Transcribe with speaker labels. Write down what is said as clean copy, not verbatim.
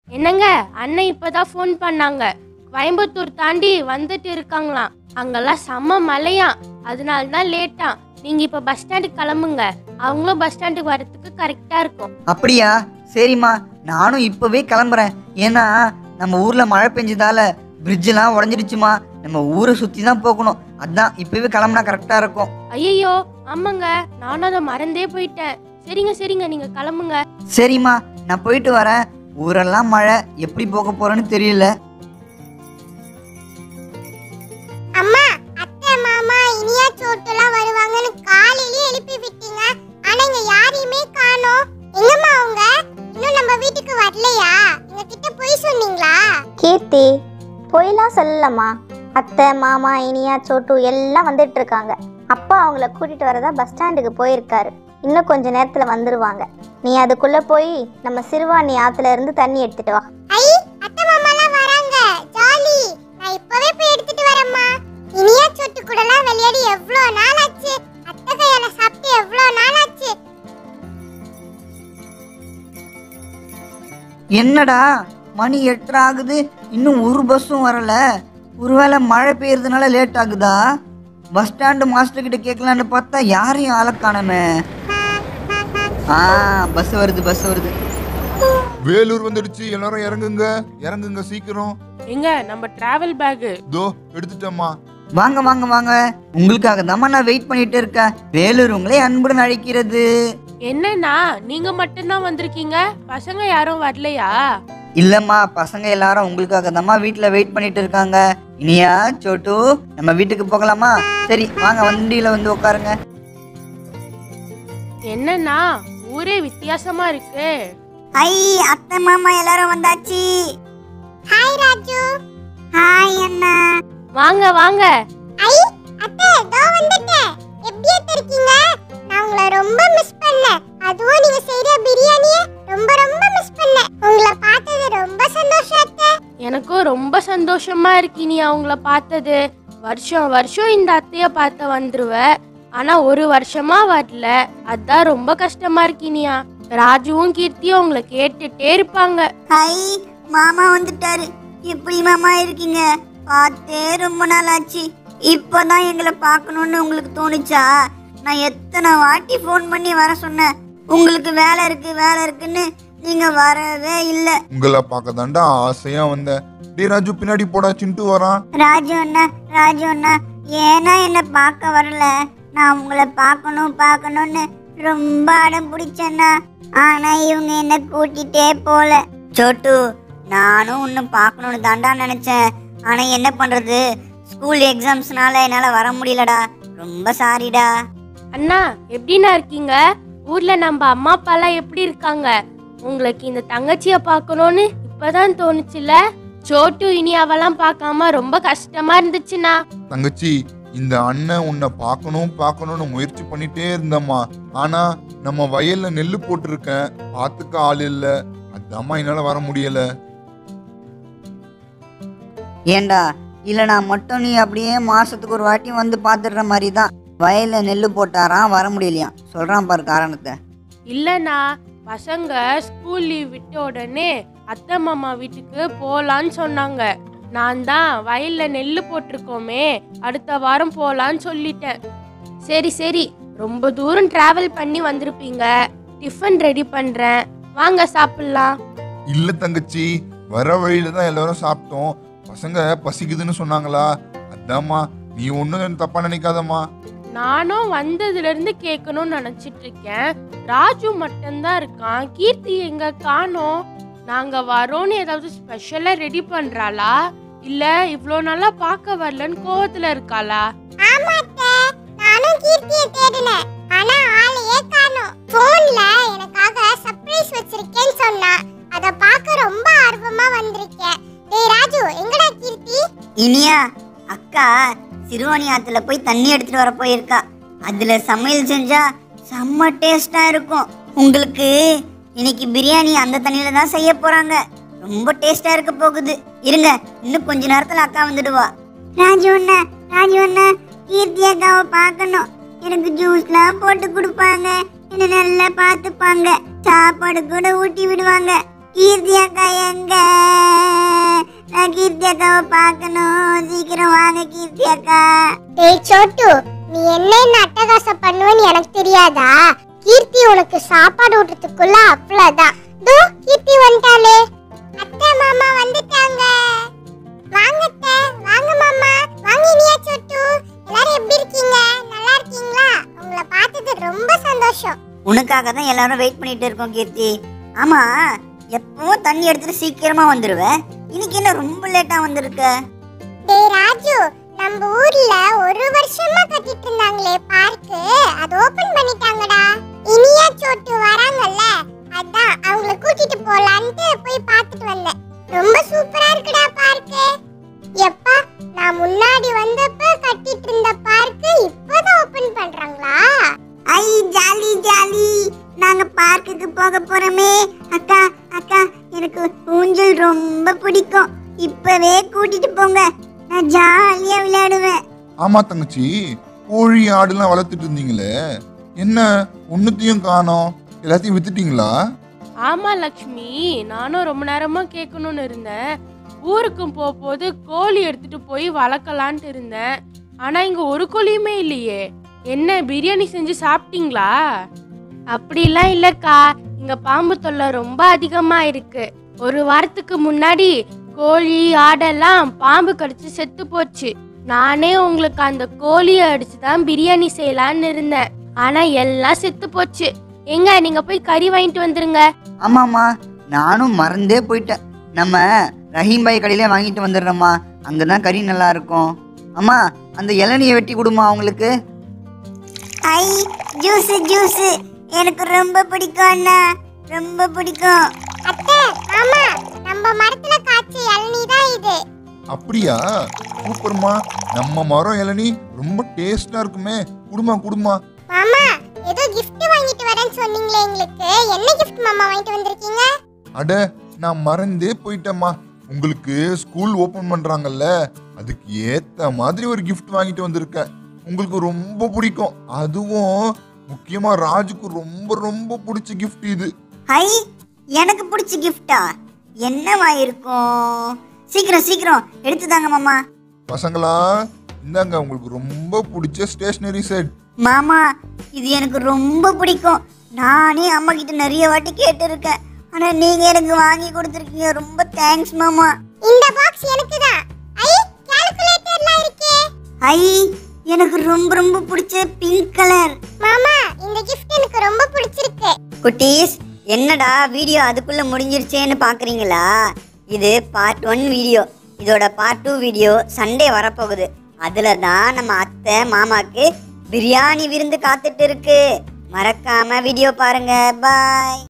Speaker 1: என்னங்க, அண்ணன் இப்பதான் ஃபோன் பண்ணாங்க. கோயம்புத்தூர் தாண்டி வந்துட்டு இருக்காங்களாம். அங்கெல்லாம் செம்ம மழையாம். அதனால தான் லேட்டா. நீங்க இப்ப பஸ் ஸ்டாண்டுக்கு கிளம்புங்க. அவங்களும் பஸ் ஸ்டாண்டுக்கு வரதுக்கு கரெக்டா இருக்கும்.
Speaker 2: அப்படியா? சரிம்மா, நானும் இப்பவே கிளம்புறேன். ஏன்னா நம்ம ஊர்ல மழை பெஞ்சதால பிரிட்ஜெல்லாம் உடஞ்சிடுச்சுமா. நம்ம ஊரை சுத்தி தான் போகணும். அதான் இப்பவே கிளம்புனா கரெக்டா இருக்கும்.
Speaker 1: ஐயோ ஆமாங்க, நானும் அதை மறந்தே போயிட்டேன். சரிங்க நீங்க கிளம்புங்க.
Speaker 2: சரிம்மா, நான் போயிட்டு வரேன். ஊரெல்லாம் மழை, எப்படி போக போறேன்னு தெரியல.
Speaker 3: அம்மா, அத்தை, மாமா, இனியா, சோட்டுலாம் வருவாங்கன்னு காலையிலே எழுப்பி விட்டீங்க. ஆனா இங்க யாரையுமே காணோம். எங்கம்மா அவங்க? இன்னும் நம்ம வீட்டுக்கு வரலையா? எங்க கிட்ட போய் சொன்னீங்களா?
Speaker 4: கீர்த்தி, போயெல்லாம் சொல்லலம்மா. அத்தை, மாமா, இனியா, சோட்டு எல்லாம் வந்துட்டு இருக்காங்க. அப்பா அவங்கள கூட்டிட்டு வரதா பஸ் ஸ்டாண்டுக்கு போயிருக்காரு. இன்னும் கொஞ்ச நேரத்துல வந்துருவாங்க. நீ அதுக்குள்ள போய் நம்ம சிறுவாணி ஆத்துல இருந்து தண்ணி எடுத்துட்டு வா.
Speaker 3: ஐ, அத்தை மாமாலாம் வராங்க. ஜாலி. நான் இப்பவே போய் எடுத்துட்டு வரேம்மா. இனியா, சோட்டு கூடலாம் விளையாடி எவ்வளவு நாள் ஆச்சு. அத்தை கையால சாப்பிட்டு எவ்வளவு நாள் ஆச்சு.
Speaker 2: என்னடா மணி 8 ஆகுது, இன்னும் ஒரு பஸ்ஸும் வரல. ஒருவேளை மழை பெய்யறதுனால லேட் ஆகுதா? பஸ் ஸ்டாண்டு மாஸ்டர் கிட்ட கேட்கலான்னு பார்த்தா யாரையும் ஆள காணோமே. பஸ் வருது.
Speaker 5: வேலூர் வந்துடுச்சு. எல்லாரும் இறங்குங்க சீக்கிரம்.
Speaker 1: எங்க நம்ம டிராவல் பேக்?
Speaker 5: தோ எடுத்துட்டேம்மா.
Speaker 2: வாங்க, உங்களுக்காக தான் நான் வெயிட் பண்ணிட்டு இருக்கேன். வேலூர் உங்களை அன்புடன் அழைக்கிறது.
Speaker 1: என்னன்னா நீங்க மட்டும்தான் வந்திருக்கீங்க, பசங்க யாரும் வரலையா?
Speaker 2: இல்லம்மா, பசங்க எல்லாரும் உங்களுக்காக தான் வீட்டுல வெயிட் பண்ணிட்டு இருக்காங்க. இனியா, சோட்டு, நம்ம வீட்டுக்கு போகலாமா? சரி வாங்க, வண்டியில வந்து உட்காருங்க.
Speaker 1: என்னன்னா ஊரே வித்தியாசமா இருக்கு.
Speaker 4: ஐ, அத்தை, மாமா எல்லாரும் வந்தாச்சு.
Speaker 3: ஹாய் ராஜு.
Speaker 4: ஹாய் அண்ணா.
Speaker 1: வாங்க.
Speaker 3: ஐ, அத்தை, தோ வந்துட்டேன். எப்படி இருக்கீங்க? நான் உங்களை ரொம்ப மிஸ் பண்ணேன். அதுவும் நீங்க செய்யற பிரியாணியை ரொம்ப மிஸ் பண்ணேன். உங்களை பார்த்தது ரொம்ப சந்தோஷம் அத்தை.
Speaker 1: எனக்கும் ரொம்ப சந்தோஷமா இருக்கு நீ அவங்கள பார்த்தது. வருஷம் இந்த அத்தைய பார்த்த வந்துருவ. ஆனா ஒரு வருஷமா வரல. அதான் ரொம்ப கஷ்டமா இருக்கினியா. ராஜுவும் கீர்த்தியும் உங்களை கேட்டுட்டே இருப்பாங்க.
Speaker 4: ஹாய், மாமா வந்துட்டாரு. எப்படி மாமா இருக்கீங்க? பார்த்தே ரொம்ப நாள் ஆச்சு. இப்பதான் எங்களை பார்க்கணும்னு உங்களுக்கு தோணுச்சா? நான் எத்தனை வாட்டி ஃபோன் பண்ணி வர சொன்னேன். உங்களுக்கு வேலை இருக்குன்னு நீங்க வரவே இல்ல.
Speaker 5: உங்களை பார்க்க தாண்டா ஆசையா வந்தேன். டேய் ராஜு, பின்னாடி போடா, சிண்டு வரான்.
Speaker 4: ராஜு அண்ணா ஏன்னா என்ன பார்க்க வரல? நான் உங்களை பார்க்கணும்னு ரொம்ப அடம் பிடிச்சேன்னா. ஆனா இவங்க என்ன கூட்டிட்டே போல. சோட்டு, நானும் உன்னை பார்க்கணும்னு தாண்டா நினைச்சேன். ஆனா என்ன பண்றது, ஸ்கூல் எக்ஸாம்ஸ்னால என்னால வர முடியலடா. ரொம்ப சாரிடா.
Speaker 1: அண்ணா, எப்படின்னா இருக்கீங்க? ஊர்ல நம்ம அம்மா அப்பாலாம் எப்படி இருக்காங்க? உங்களுக்கு இந்த தங்கச்சிய பார்க்கணும்னு இப்பதான் தோணுச்சுல? சோட்டு இனியாவெல்லாம் பார்க்காம ரொம்ப கஷ்டமா இருந்துச்சுண்ணா.
Speaker 5: தங்கச்சி, இந்த அண்ணன் உன்னை பார்க்கணும்னு முயற்சி பண்ணிட்டே இருந்தம்மா. ஆனா நம்ம வயல்ல நெல்லு போட்டிருக்கேன், பார்த்துக்க ஆள் இல்ல. அதாம்மா என்னால வர முடியல.
Speaker 2: ஏண்டா, இல்லைனா மட்டும் நீ அப்படியே மாசத்துக்கு ஒரு வாட்டி வந்து பார்த்துடுற மாதிரி தான். வயல்ல நெல்லு போட்டாராம், வர முடியலையா? சொல்றான் பாரு காரணத்தை.
Speaker 1: இல்லண்ணா, பசங்க ஸ்கூல் லீவ் விட்ட உடனே அத்தை மாமா வீட்டுக்கு போலான்னு சொன்னாங்க. நான் தான் வயல்ல நெல்லு போட்டிருக்கோமே, அடுத்த வாரம் போலான்னு சொல்லிட்டேன். சரி, ரொம்ப தூரம் டிராவல் பண்ணி வந்திருப்பீங்க. டிஃபன் ரெடி பண்றேன், வாங்க சாப்பிடலாம்.
Speaker 5: இல்ல தங்கச்சி, வர வழியில தான் எல்லாரும் சாப்பிட்டோம். பசங்க பசிக்குதுன்னு சொன்னாங்களா, அதாம்மா. நீ ஒன்னும் தப்பா நினைக்காதம்மா.
Speaker 1: நானும் வந்ததுல இருந்து கேட்கணும்னு நினைச்சிட்டு இருக்கேன். ராஜு மட்டும்தான் இருக்கான், கீர்த்தி எங்க காணோம்? நாங்க வரோன்னு ஏதாவது ஸ்பெஷலா ரெடி பண்றாளா, இல்ல இவ்ளோ நாளா பார்க்க வரலன்னு கோவத்துல இருக்காளா?
Speaker 3: ஆமா அத்தை, நானும் கீர்த்தியை தேடினேன். ஆனா ஆளையே காணோம். போன்ல எனக்காக சர்ப்ரைஸ் வச்சிருக்கேன்னு சொன்னா. அத பார்க்க ரொம்ப ஆர்வமா வந்திருக்கேன். டேய் ராஜு, எங்கடா கீர்த்தி?
Speaker 4: இனியா, அக்கா சிறுவாணி ஆத்துல போய் தண்ணி எடுத்துட்டு வர போயிருக்கா. அதுல சமையல் செஞ்சா செம்ம டேஸ்டா இருக்கும். உங்களுக்கு இன்னைக்கு பிரியாணி அந்த தண்ணியில தான் செய்ய போறாங்க. ரொம்ப டேஸ்டா இருக்க போகுது. இருங்க, இன்னும் கொஞ்ச நேரத்துல அக்கா வந்துடுவா. ராஜு அண்ணா, கீர்த்தி அக்காவை பார்க்கணும். எனக்கு ஜூஸ்லாம் போட்டு கொடுப்பாங்க, என்ன நல்லா பார்த்துப்பாங்க, சாப்பாடு கூட ஊட்டி விடுவாங்க. கீர்த்தி அக்கா எங்க? நான் கீர்த்தி அக்காவை பார்க்கணும். சீக்கிரம் வாங்க கீர்த்தி அக்கா.
Speaker 3: டேய் சோட்டு, நீ என்ன அட்டகாசம் பண்ணுவேன்னு எனக்கு தெரியாதா? கீர்த்தி உனக்கு சாப்பாடு ஊட்டுறதுக்குள்ள அவ்வளவுதான். தோ கீர்த்தி வந்துட்டாளே. அத்தை மாமா வந்துட்டாங்க. வாங்க அத்தை, வாங்க மாமா, வாங்க இனியா சோட்டு. எல்லாரும் எப்படி இருக்கீங்க? நல்லா இருக்கீங்களா? உங்களை பார்த்தது ரொம்ப சந்தோஷம்.
Speaker 4: உனக்காக தான் எல்லாரும் வெயிட் பண்ணிட்டு இருக்கோம் கீர்த்தி. ஆமா, எப்பவும் தண்ணி எடுத்துட்டு சீக்கிரமா வந்துருவேன். இன்னைக்கு என்ன ரொம்ப லேட்டா வந்திருக்க?
Speaker 3: டேய் ராஜு, நம்ம ஊர்ல ஒரு வருஷமா கட்டிட்டு இருந்தாங்களே பார்க்கு, அது ஓபன் பண்ணிட்டாங்கடா. இனியா சோட்டு வராங்கல்ல, அதான் அவங்கள கூட்டிட்டு போலான்ட்டு போய் பார்த்துட்டு வந்தேன். ரொம்ப சூப்பரா இருக்குடா பார்க்கு. எப்பா, நான் முன்னாடி வந்தப்ப கட்டிட்டு இருந்த பார்க்கு இப்பதான் ஓபன் பண்றாங்களா?
Speaker 4: ஐ ஜாலி ஜாலி, நாங்க பார்க்குக்கு போக போறோமே. அக்கா அக்கா, எனக்கு ஊஞ்சல் ரொம்ப பிடிக்கும். இப்பவே கூட்டிட்டு போங்க, நான் ஜாலியா விளையாடுவேன்.
Speaker 5: ஆமா தங்கச்சி, கோழி ஆடுலாம் வளர்த்துட்டு இருந்தீங்களே, என்ன ஒன்னுத்தையும் காணோம்? எல்லாத்தையும் வித்துட்டீங்களா?
Speaker 1: ஆமா லக்ஷ்மி, நானும் ரொம்ப நேரமா கேட்கணும்னு இருந்தேன். ஊருக்கும் போகும்போது கோழி எடுத்துட்டு போய் வளர்க்கலான்ட்டு இருந்தேன். ஆனா இங்க ஒரு கோழியுமே இல்லையே. என்ன பிரியாணி செஞ்சு சாப்பிட்டீங்களா? அப்படிலாம் இல்லக்கா, இங்க பாம்பு தொல்லை ரொம்ப அதிகமா இருக்கு. ஒரு வாரத்துக்கு முன்னாடி கோழி ஆடெல்லாம் பாம்பு கடிச்சு செத்து போச்சு. நானே உங்களுக்கு அந்த கோழியை அடிச்சு தான் பிரியாணி செய்யலான்னு இருந்தேன். ஆனா எல்லாம் செத்து போச்சு. எங்க நீங்க போய் கறி வாங்கிட்டு வந்துருங்க.
Speaker 2: ஆமாம்மா, நானும் மறந்தே போயிட்டேன். நம்ம ரஹீம் பாய் கடையிலே வாங்கிட்டு வந்துடுறோம்மா, அங்கே தான் கறி நல்லா இருக்கும். அம்மா, அந்த இளநியை வெட்டி கொடுமா அவங்களுக்கு.
Speaker 4: ஐ ஜூஸ் ஜூஸ், எனக்கு ரொம்ப பிடிக்கும் அண்ணா, ரொம்ப பிடிக்கும்.
Speaker 3: அத்தை மாமா, நம்ம மரத்துல காய்ச்ச இளநீ தான் இது.
Speaker 5: அப்படியா? சூப்பர்மா. நம்ம மரம் இளநீ ரொம்ப டேஸ்டா இருக்குமே. குடுமா குடுமா.
Speaker 3: மாமா, ஏதோ gift வாங்கிட்டு வரேன்னு சொன்னீங்களே எங்களுக்கு. என்ன gift மாமா வாங்கிட்டு வந்திருக்கீங்க?
Speaker 5: அட, நான் மறந்தே போயிட்டேம்மா. உங்களுக்கு ஸ்கூல் ஓபன் பண்றாங்கல்ல, அதுக்கு ஏத்த மாதிரி ஒரு gift வாங்கிட்டு வந்திருக்கேன். உங்களுக்கு ரொம்ப பிடிக்கும். அதுவும் முக்கியமா ராஜுக்கு ரொம்ப ரொம்ப பிடிச்ச gift இது.
Speaker 4: ஐ, எனக்கு பிடிச்ச கிஃப்டா? என்னவா இருக்கும்? சீக்கிரம் சீக்கிரம் எடுத்து தாங்க மாமா.
Speaker 5: பசங்களா, இந்தாங்க உங்களுக்கு ரொம்ப பிடிச்ச ஸ்டேஷனரி செட்.
Speaker 4: மாமா, இது எனக்கு ரொம்ப பிடிக்கும். நானே அம்மா கிட்ட நிறைய வாட்டி கேட்டிருக்கேன். ஆனா நீங்க எனக்கு வாங்கி கொடுத்துருக்கீங்க. ரொம்ப தேங்க்ஸ் மாமா.
Speaker 3: இந்த பாக்ஸ் எனக்கு தான். ஐ, கால்குலேட்டர்லாம் இருக்கே.
Speaker 4: ஐ, எனக்கு ரொம்ப ரொம்ப பிடிச்ச பிங்க் கலர்.
Speaker 3: மாமா, இந்த gift எனக்கு ரொம்ப பிடிச்சிருக்கு.
Speaker 4: குட்டீஸ், என்னடா வீடியோ அதுக்குள்ள முடிஞ்சிருச்சேன்னு பாக்குறீங்களா? இது பார்ட் 1 வீடியோ. இதோட பார்ட் 2 வீடியோ சண்டே வரப்போகுது. அதுல தான் நம்ம அத்தை மாமாக்கு பிரியாணி விருந்து காத்துட்டு இருக்கு. மறக்காம வீடியோ பாருங்க. பாய்.